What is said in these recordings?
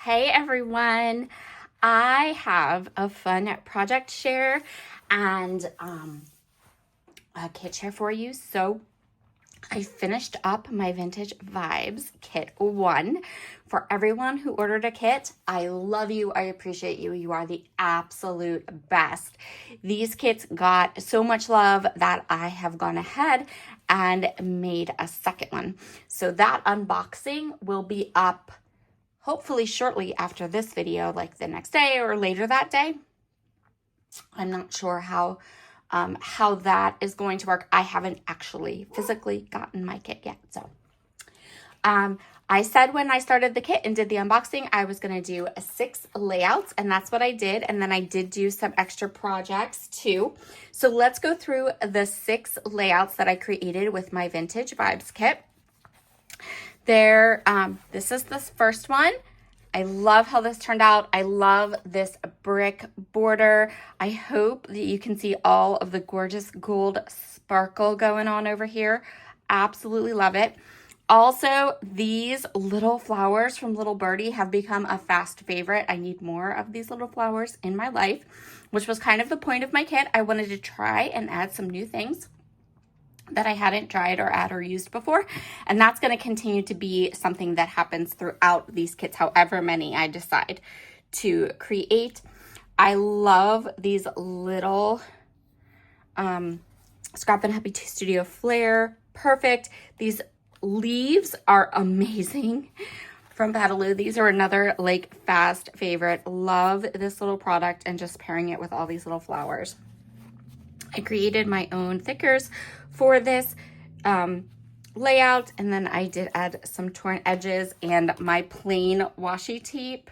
Hey everyone, I have a fun project share and a kit share for you. So I finished up my Vintage Vibes Kit 1. For everyone who ordered a kit, I love you. I appreciate you. You are the absolute best. These kits got so much love that I have gone ahead and made a second one. So that unboxing will be up hopefully shortly after this video, like the next day or later that day. I'm not sure how that is going to work. I haven't actually physically gotten my kit yet. So I said when I started the kit and did the unboxing, I was going to do 6 layouts, and that's what I did. And then I did do some extra projects too. So let's go through the 6 layouts that I created with my Vintage Vibes kit. This is the first one. I love how this turned out. I love this brick border. I hope that you can see all of the gorgeous gold sparkle going on over here. Absolutely love it. Also, these little flowers from Little Birdie have become a fast favorite. I need more of these little flowers in my life, which was kind of the point of my kit. I wanted to try and add some new things that I hadn't tried or add or used before. And that's going to continue to be something that happens throughout these kits, however many I decide to create. I love these little Scrap and Happy Studio Flair. Perfect. These leaves are amazing from Petaloo. These are another like fast favorite. Love this little product and just pairing it with all these little flowers. I created my own thickers for this layout, and then I did add some torn edges and my plain washi tape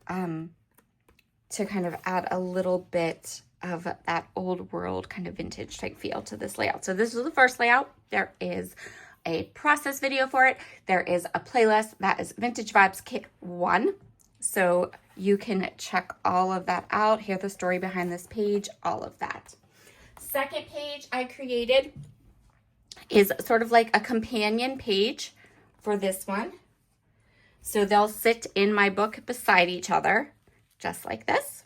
to kind of add a little bit of that old world kind of vintage type feel to this layout. So this is the first layout. There is a process video for it. There is a playlist that is Vintage Vibes Kit 1. So you can check all of that out, hear the story behind this page, all of that. Second page I created is sort of like a companion page for this one. So they'll sit in my book beside each other, just like this.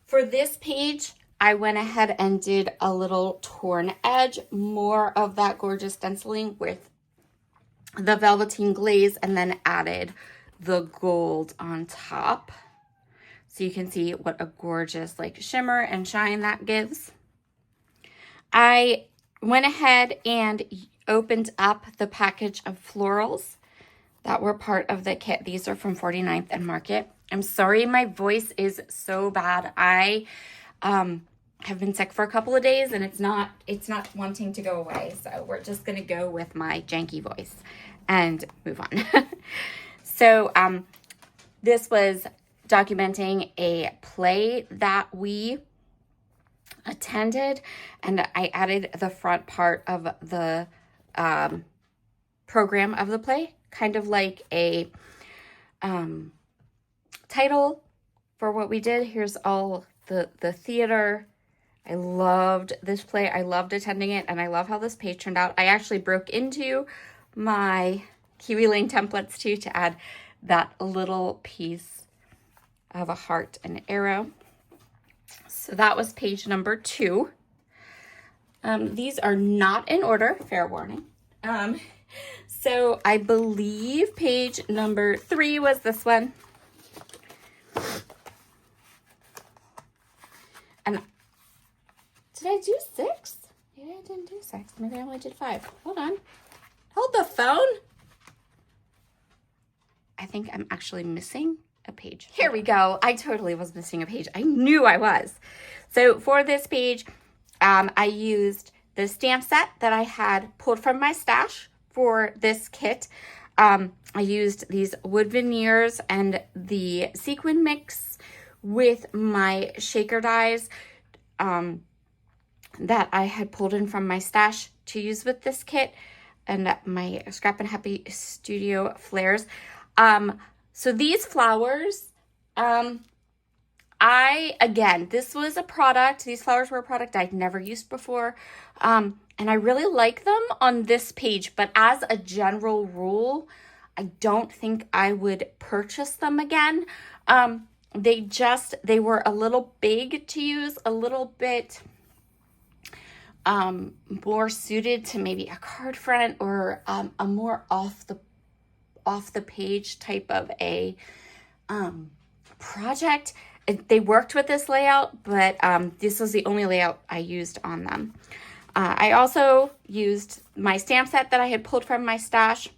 For this page, I went ahead and did a little torn edge, more of that gorgeous stenciling with the velveteen glaze, and then added the gold on top. So you can see what a gorgeous like shimmer and shine that gives. I went ahead and opened up the package of florals that were part of the kit. These are from 49th and Market. I'm sorry my voice is so bad. I have been sick for a couple of days and it's not wanting to go away. So we're just gonna go with my janky voice and move on. So this was documenting a play that we attended, and I added the front part of the program of the play, kind of like a title for what we did. Here's all the theater. I loved this play. I loved attending it, and I love how this page turned out. I actually broke into my Kiwi Lane templates too to add that little piece of a heart and arrow. So that was page number 2. These are not in order, fair warning. So I believe page number 3 was this one. And did I do 6? Maybe I didn't do 6. Maybe I only did 5. Hold on. Hold the phone. I think I'm actually missing a page. Here we go. I totally was missing a page. I knew I was. So for this page, I used the stamp set that I had pulled from my stash for this kit. I used these wood veneers and the sequin mix with my shaker dies that I had pulled in from my stash to use with this kit, and my Scrap and Happy Studio Flares. So these flowers, this was a product, these flowers were a product I'd never used before. And I really like them on this page, but as a general rule, I don't think I would purchase them again. They were a little big to use, a little bit more suited to maybe a card front or a more off the page type of a project. They worked with this layout, but this was the only layout I used on them. I also used my stamp set that I had pulled from my stash.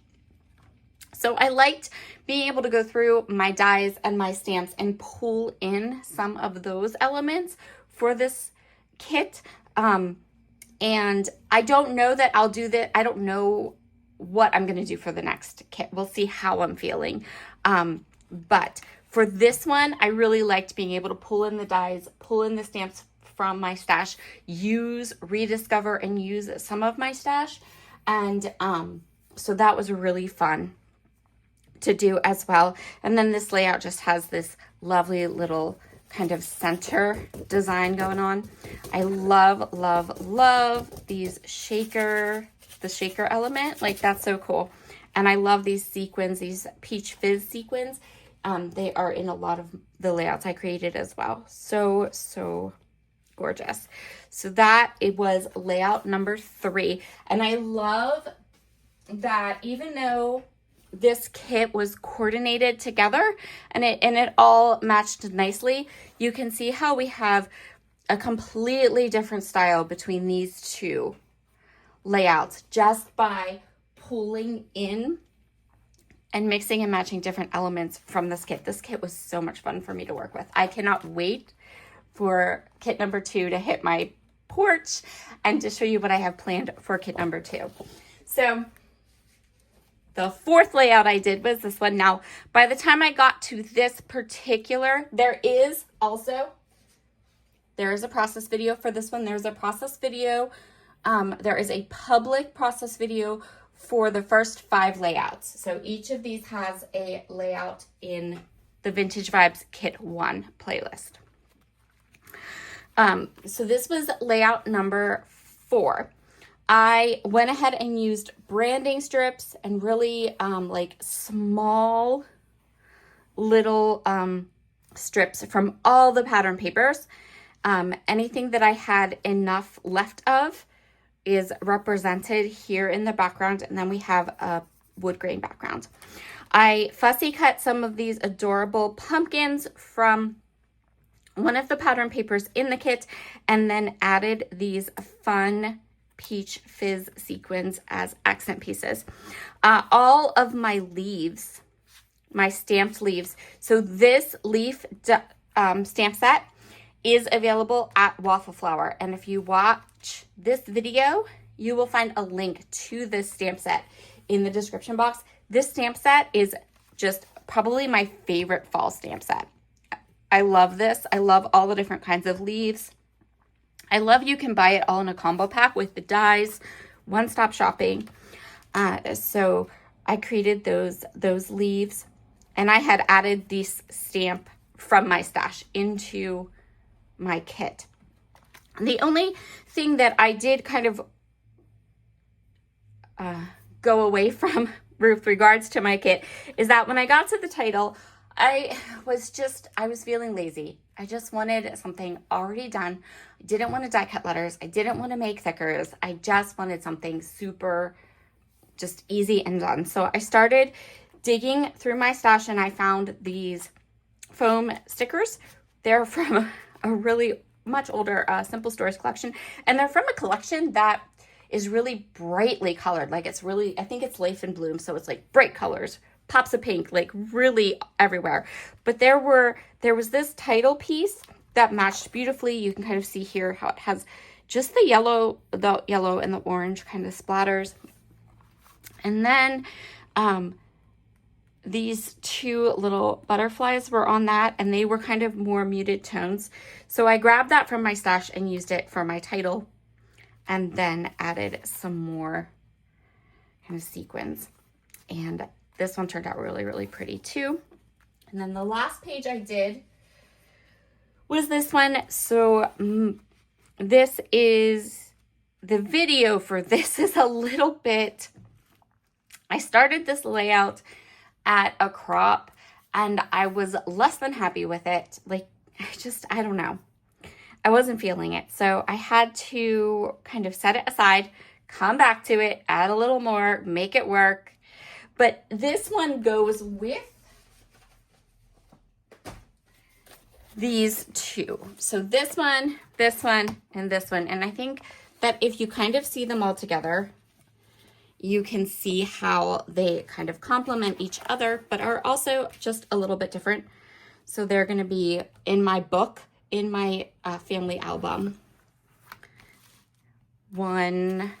So I liked being able to go through my dies and my stamps and pull in some of those elements for this kit. And I don't know that I'll do that. I don't know what I'm going to do for the next kit. We'll see how I'm feeling. But for this one, I really liked being able to pull in the dies, pull in the stamps from my stash, rediscover and use some of my stash. And so that was really fun to do as well. And then this layout just has this lovely little kind of center design going on. I love, love, love these the shaker element. Like, that's so cool. And I love these sequins, these Peach Fizz sequins. They are in a lot of the layouts I created as well. So, so gorgeous. So it was layout number 3. And I love that even though this kit was coordinated together and it all matched nicely, you can see how we have a completely different style between these two layouts just by pulling in and mixing and matching different elements from this kit. This kit was so much fun for me to work with. I cannot wait for kit number 2 to hit my porch and to show you what I have planned for kit number 2. So the 4th layout I did was this one. Now, by the time I got to this particular, there is a process video for this one. There's a process video. There is a public process video for the first 5 layouts. So each of these has a layout in the Vintage Vibes Kit 1 playlist. So this was layout number 4. I went ahead and used branding strips and really like small little strips from all the pattern papers. Anything that I had enough left of is represented here in the background, and then we have a wood grain background. I fussy cut some of these adorable pumpkins from one of the pattern papers in the kit, and then added these fun Peach Fizz sequins as accent pieces. All of my leaves, my stamped leaves, so this leaf stamp set is available at Waffle Flower, and if you watch this video, you will find a link to this stamp set in the description box. This stamp set is just probably my favorite fall stamp set. I love this. I love all the different kinds of leaves. I love you can buy it all in a combo pack with the dies, one-stop shopping. So I created those leaves, and I had added this stamp from my stash into my kit. The only thing that I did kind of go away from with regards to my kit is that when I got to the title, I was feeling lazy. I just wanted something already done. I didn't want to die cut letters. I didn't want to make thickers. I just wanted something super just easy and done. So I started digging through my stash, and I found these foam stickers. They're from a really much older Simple Stories collection, and they're from a collection that is really brightly colored. Like, it's really, I think it's Life in Bloom, so it's like bright colors, pops of pink, like really everywhere. But there was this title piece that matched beautifully. You can kind of see here how it has just the yellow and the orange kind of splatters. And then these 2 little butterflies were on that, and they were kind of more muted tones. So I grabbed that from my stash and used it for my title, and then added some more kind of sequins. And this one turned out really, really pretty too. And then the last page I did was this one. So this is the video for this is a little bit, I started this layout at a crop and I was less than happy with it. Like, I don't know. I wasn't feeling it. So I had to kind of set it aside, come back to it, add a little more, make it work. But this one goes with these two. So this one, and this one. And I think that if you kind of see them all together, you can see how they kind of complement each other, but are also just a little bit different. So they're going to be in my book, in my family album. 1,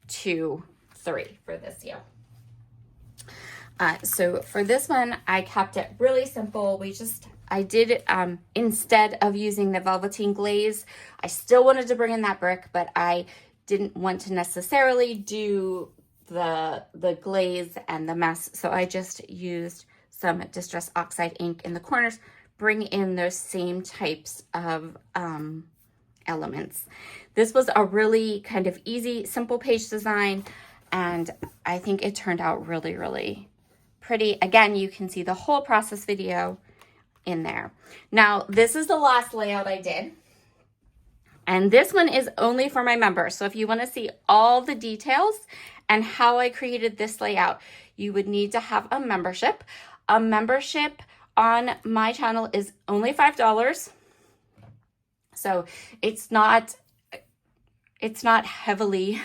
2, 3 for this year. So for this one, I kept it really simple. I did, instead of using the velveteen glaze, I still wanted to bring in that brick, but I didn't want to necessarily do the glaze and the mess. So I just used some Distress Oxide ink in the corners, bring in those same types of elements. This was a really kind of easy, simple page design, and I think it turned out really, really pretty. Again, you can see the whole process video in there. Now, this is the last layout I did. And this one is only for my members. So if you want to see all the details and how I created this layout, you would need to have a membership. A membership on my channel is only $5. So it's not heavily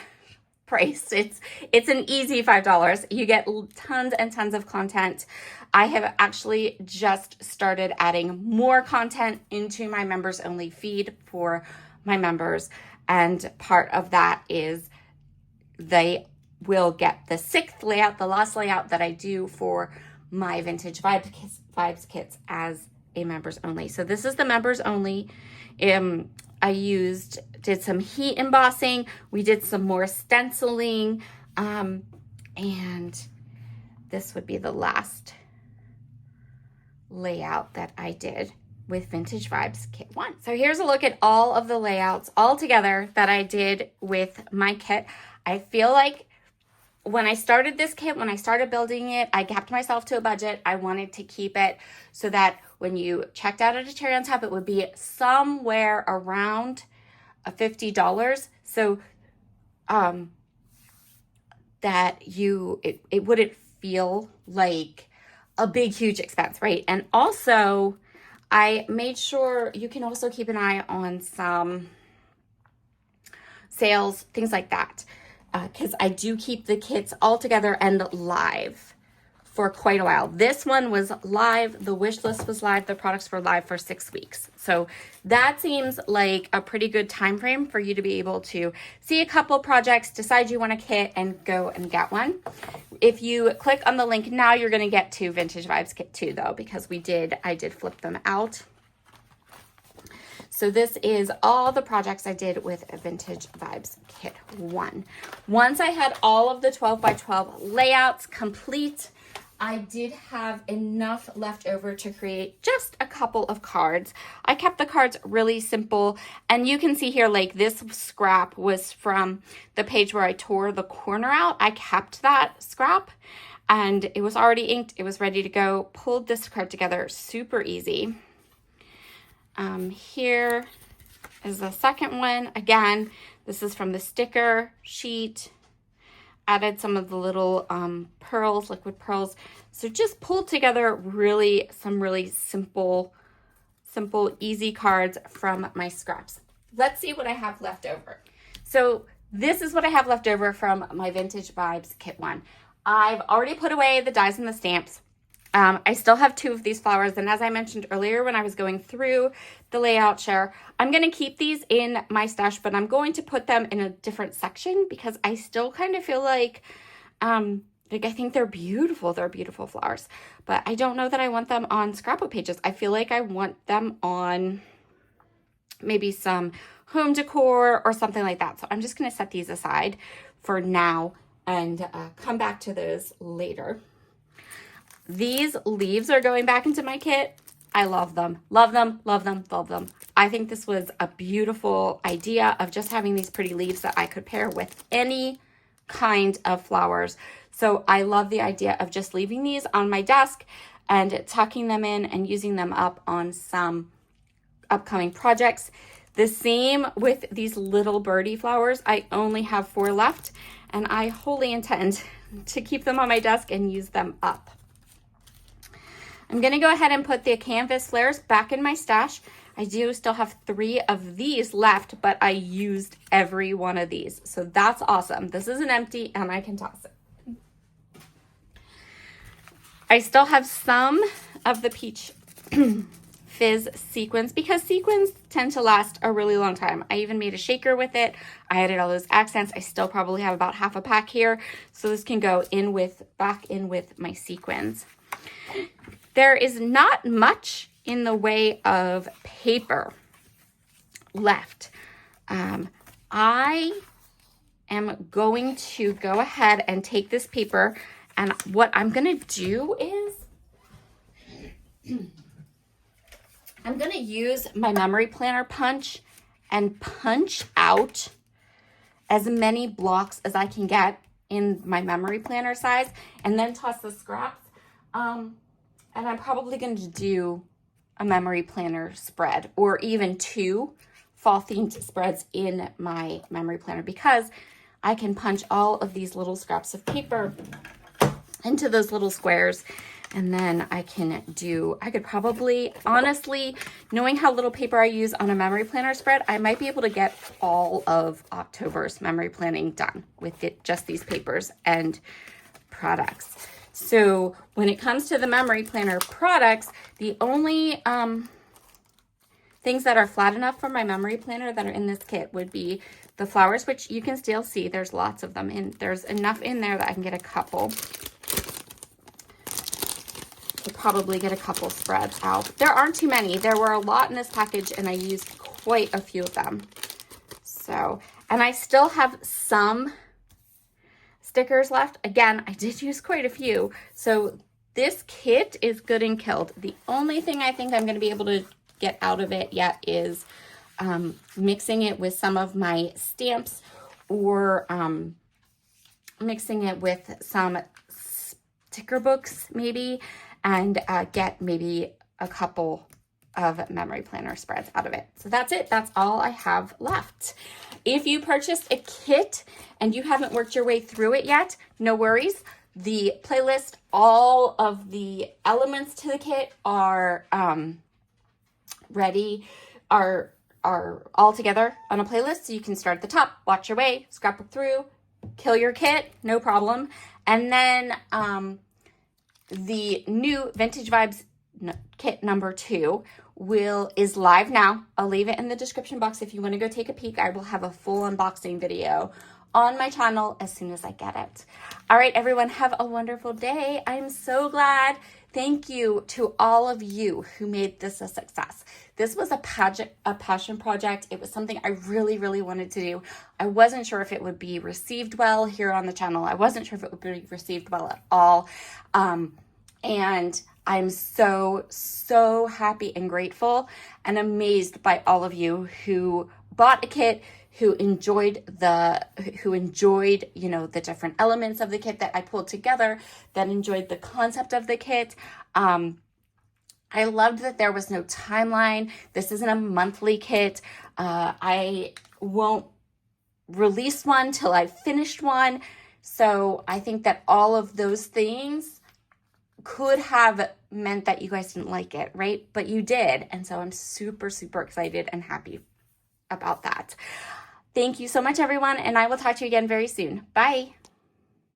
priced. It's an easy $5. You get tons and tons of content. I have actually just started adding more content into my members only feed for my members, and part of that is they will get the 6th layout, the last layout that I do for my Vintage Vibes kits as a members only. So this is the members only. I did some heat embossing, we did some more stenciling, and this would be the last layout that I did with Vintage Vibes Kit 1. So here's a look at all of the layouts all together that I did with my kit. I feel like when I started this kit, when I started building it, I kept myself to a budget. I wanted to keep it so that when you checked out at a Cherry on Top, it would be somewhere around $50. So that it wouldn't feel like a big, huge expense, right? And also, I made sure you can also keep an eye on some sales, things like that, because I do keep the kits all together and live for quite a while. This one was live, the wish list was live, the products were live for 6 weeks. So that seems like a pretty good time frame for you to be able to see a couple projects, decide you want a kit, and go and get one. If you click on the link now, you're going to get to Vintage Vibes Kit 2 though, because I did flip them out. So this is all the projects I did with Vintage Vibes Kit 1. Once I had all of the 12 by 12 layouts complete, I did have enough left over to create just a couple of cards. I kept the cards really simple, and you can see here, like, this scrap was from the page where I tore the corner out. I kept that scrap, and it was already inked. It was ready to go. Pulled this card together super easy. Here is the second one. Again, this is from the sticker sheet. Added some of the little pearls, liquid pearls. So just pulled together some really simple, easy cards from my scraps. Let's see what I have left over. So this is what I have left over from my Vintage Vibes Kit 1. I've already put away the dies and the stamps. I still have 2 of these flowers, and as I mentioned earlier when I was going through the layout share, I'm going to keep these in my stash, but I'm going to put them in a different section because I still kind of feel like I think they're beautiful. They're beautiful flowers, but I don't know that I want them on scrapbook pages. I feel like I want them on maybe some home decor or something like that. So I'm just going to set these aside for now and come back to those later. These leaves are going back into my kit. I love them. Love them, love them, love them. I think this was a beautiful idea of just having these pretty leaves that I could pair with any kind of flowers. So I love the idea of just leaving these on my desk and tucking them in and using them up on some upcoming projects. The same with these little birdie flowers. I only have 4 left, and I wholly intend to keep them on my desk and use them up. I'm gonna go ahead and put the canvas flares back in my stash. I do still have 3 of these left, but I used every one of these. So that's awesome. This isn't empty and I can toss it. I still have some of the Peach Fizz sequins because sequins tend to last a really long time. I even made a shaker with it. I added all those accents. I still probably have about half a pack here. So this can go in with, back in with my sequins. There is not much in the way of paper left. I am going to go ahead and take this paper, and what I'm going to do is I'm going to use my memory planner punch and punch out as many blocks as I can get in my memory planner size, and then toss the scraps. And I'm probably going to do a memory planner spread, or even 2 fall themed spreads in my memory planner, because I can punch all of these little scraps of paper into those little squares. And then I could probably, honestly, knowing how little paper I use on a memory planner spread, I might be able to get all of October's memory planning done with just these papers and products. So when it comes to the memory planner products, the only things that are flat enough for my memory planner that are in this kit would be the flowers, which you can still see there's lots of them in. There's enough in there that I can get a couple. Could probably get a couple spreads out. There aren't too many. There were a lot in this package and I used quite a few of them. So, and I still have some stickers left. Again, I did use quite a few. So this kit is good and killed. The only thing I think I'm going to be able to get out of it yet is mixing it with some of my stamps, or mixing it with some sticker books maybe, and get maybe a couple of memory planner spreads out of it. So that's it. That's all I have left. If you purchased a kit and you haven't worked your way through it yet, no worries. The playlist, all of the elements to the kit are are all together on a playlist. So you can start at the top, watch your way, scrapbook through, kill your kit, no problem. And then the new Vintage Vibes kit number 2 is live now. I'll leave it in the description box if you want to go take a peek. I will have a full unboxing video on my channel as soon as I get it. All right, everyone, have a wonderful day. I'm so glad. Thank you to all of you who made this a success. This was a passion project. It was something I really, really wanted to do. I wasn't sure if it would be received well here on the channel. I wasn't sure if it would be received well at all. And I'm so, so happy and grateful and amazed by all of you who bought a kit, who enjoyed, you know, the different elements of the kit that I pulled together, that enjoyed the concept of the kit. I loved that there was no timeline. This isn't a monthly kit. I won't release one till I've finished one. So I think that all of those things could have meant that you guys didn't like it, right? But you did. And so I'm super, super excited and happy about that. Thank you so much, everyone. And I will talk to you again very soon. Bye.